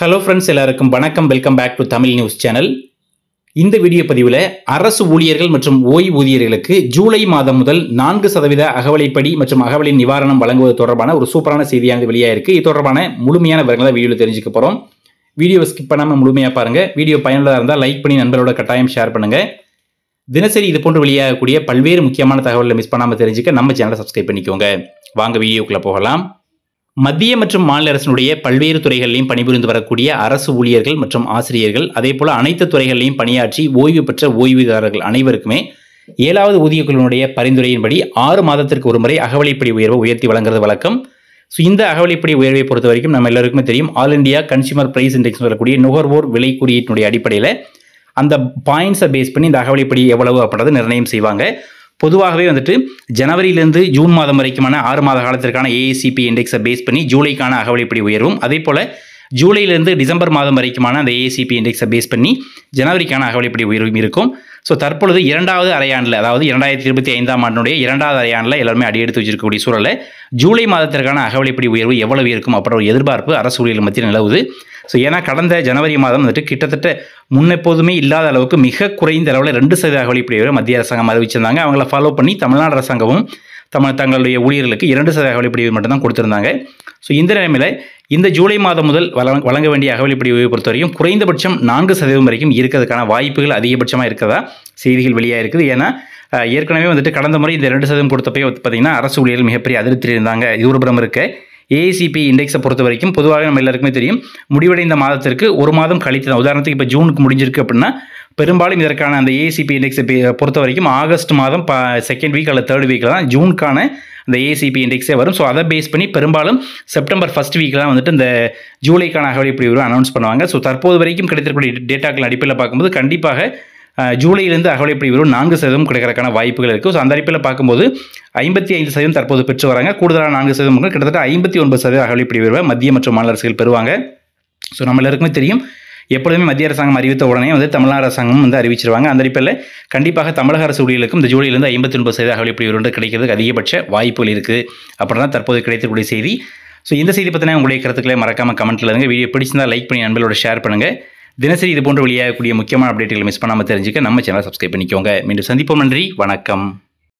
Hello friends, எல்லாருக்கும் வணக்கம். Welcome back to Tamil news channel. இந்த வீடியோ பதிவில் அரசு ஊழியர்கள் மற்றும் ஓய்வூதியர்களுக்கு ஜூலை மாதம் முதல் 4% அகவலைப்படி மற்றும் அகவலின் நிவாரணம் வழங்குவது தொடர்பான ஒரு சூப்பரான செய்தியானது வெளியாயிருக்கு. இது தொடர்பான முழுமையான விவரங்களை வீடியோவில் தெரிஞ்சுக்க போகிறோம். வீடியோவை ஸ்கிப் பண்ணாமல் முழுமையாக பாருங்கள். வீடியோ பயனுள்ளதாக இருந்தால் லைக் பண்ணி நண்பர்களோட கட்டாயம் ஷேர் பண்ணுங்கள். தினசரி இது போன்று வெளியாகக்கூடிய பல்வேறு முக்கியமான தகவல்களை மிஸ் பண்ணாமல் தெரிஞ்சுக்க நம்ம சேனலை சப்ஸ்கிரைப் பண்ணிக்கோங்க. வாங்க வீடியோக்குள்ளே போகலாம். மத்திய மற்றும் மாநில அரசினுடைய பல்வேறு துறைகளிலும் பணிபுரிந்து வரக்கூடிய அரசு ஊழியர்கள் மற்றும் ஆசிரியர்கள், அதே போல அனைத்து துறைகளிலும் பணியாற்றி ஓய்வு பெற்ற ஓய்வூதியர்கள் அனைவருக்குமே 7வது ஊதியக்குழுவினுடைய பரிந்துரையின்படி 6 மாதத்திற்கு ஒரு முறை அகவலைப்படி உயர்வை உயர்த்தி வழங்குறது வழக்கம். இந்த அகவலைப்படி உயர்வை பொறுத்த வரைக்கும் நம்ம எல்லாருக்குமே தெரியும், all India consumer price index வரக்கூடிய நுகர்வோர் விலை குறியீட்டினுடைய அடிப்படையில் அந்த பாயிண்ட்ஸை பேஸ் பண்ணி இந்த அகவலைப்படி எவ்வளவு அப்படின்றத நிர்ணயம் செய்வாங்க. பொதுவாகவே ஜனவரியிலிருந்து ஜூன் மாதம் வரைக்குமான 6 மாத காலத்திற்கான ஏஐசிபி இண்டெக்ஸை பேஸ் பண்ணி ஜூலைக்கான அகவலைப்படி உயர்வும், அதே போல் ஜூலையிலிருந்து டிசம்பர் மாதம் வரைக்குமான அந்த ஏஐசிபி இண்டெக்ஸை பேஸ் பண்ணி ஜனவரிக்கான அகவலைப்படி உயர்வும் இருக்கும். ஸோ தற்பொழுது 2வது அரையாண்டில், அதாவது 2025ஆம் ஆண்டினுடைய 2வது அரையாண்டில் எல்லாருமே அடியெடுத்து வச்சிருக்கக்கூடிய சூழலில் ஜூலை மாதத்திற்கான அகவலைப்படி உயர்வு எவ்வளவு இருக்கும் அப்படின்ற ஒரு எதிர்பார்ப்பு அரசு ஊழியர்கள் மத்தியில் நிலவுது. ஸோ ஏன்னா கடந்த ஜனவரி மாதம் கிட்டத்தட்ட முன்னெப்போதுமே இல்லாத அளவுக்கு மிக குறைந்த அளவில் 2% அகவலைப்படி உயர்வு மத்திய அரசாங்கம் அறிவிச்சிருந்தாங்க. அவங்கள ஃபாலோ பண்ணி தமிழ்நாடு அரசாங்கமும் தங்களுடைய ஊழியர்களுக்கு 2% அகவலைப்படி உயர்வு மட்டும் தான் கொடுத்திருந்தாங்க. ஸோ இந்த நிலைமையில் இந்த ஜூலை மாதம் முதல் வழங்க வேண்டிய அகவலைப்படி உயர்வை பொறுத்த வரைக்கும் குறைந்தபட்சம் 4% வரைக்கும் இருக்கிறதுக்கான வாய்ப்புகள் அதிகபட்சமாக இருக்கிறதா செய்திகள் வெளியாக இருக்குது. ஏன்னா ஏற்கனவே கடந்த முறை இந்த 2% கொடுத்தப்போ பார்த்தீங்கன்னா அரசு ஊழியர்கள் மிகப்பெரிய அதிருப்தியில் இருந்தாங்க. இது ஒரு புறம் இருக்க, ஏஐசிபி இண்டெக்ஸை பொறுத்த வரைக்கும் பொதுவாக நம்ம எல்லாருக்குமே தெரியும், முடிவடைந்த மாதத்திற்கு ஒரு மாதம் கழித்து தான். உதாரணத்துக்கு இப்போ ஜூனுக்கு முடிஞ்சிருக்கு அப்படின்னா பெரும்பாலும் இதற்கான அந்த ஏஐசிபி இண்டெக்ஸை பொறுத்த வரைக்கும் ஆகஸ்ட் மாதம் 2nd வீக் அல்லது 3rd வீக்கில் தான் ஜூனுக்கான அந்த ஏஐசிபி இண்டெக்ஸே வரும். ஸோ அதை பேஸ் பண்ணி பெரும்பாலும் செப்டம்பர் 1st வீக்கில் தான் இந்த ஜூலைக்கான அகவலைப்படி உயர்வு அனௌன்ஸ் பண்ணுவாங்க. ஸோ தற்போது வரைக்கும் கிடைத்திருக்கக்கூடிய டேட்டாக்கள் அடிப்படையில் பார்க்கும்போது கண்டிப்பாக ஜூலையிலிருந்து அகவலைப்படி உயர்வு 4% கிடைக்கிறதுக்கான வாய்ப்புகள் இருக்குது. ஸோ அந்த அடிப்படையில் பார்க்கும்போது 55% தற்போது பெற்று வராங்க. கூடுதலான 4% கிட்டத்தட்ட 59% அகவலைப்படி உயர்வை மத்திய மற்றும் மாநில அரசுகள் பெறுவாங்க. ஸோ நம்ம எல்லாருக்குமே தெரியும், எப்பொழுதுமே மத்திய அரசாங்கம் அறிவித்த உடனே தமிழ்நாடு அரசாங்கமும் அறிவிச்சிருவாங்க. அந்த அடிப்படையில் கண்டிப்பாக தமிழக அரசு ஊழியர்களுக்கும் இந்த ஜூலையிலிருந்து 59% அகவலைப்படி உயர்வு கிடைக்கிறதுக்கு அதிகபட்ச வாய்ப்புகள் இருக்குது அப்படின்னு தான் தற்போது கிடைத்திருக்கக்கூடிய செய்தி. ஸோ இந்த செய்தி பற்றின உங்களுடைய கருத்துக்களை மறக்காமல் கமெண்ட்டில் இருங்க. வீடியோ பிடிச்சிருந்தால் லைக் பண்ணி நண்பர்களோட ஷேர் பண்ணுங்கள். தினசரி இது போன்ற வெளியாகக்கூடிய முக்கியமான அப்டேட்டுகளை மிஸ் பண்ணாமல் தெரிஞ்சுக்க நம்ம சேனலை சப்ஸ்கிரைப் பண்ணிக்கோங்க. மீண்டும் சந்திப்போம். நன்றி, வணக்கம்.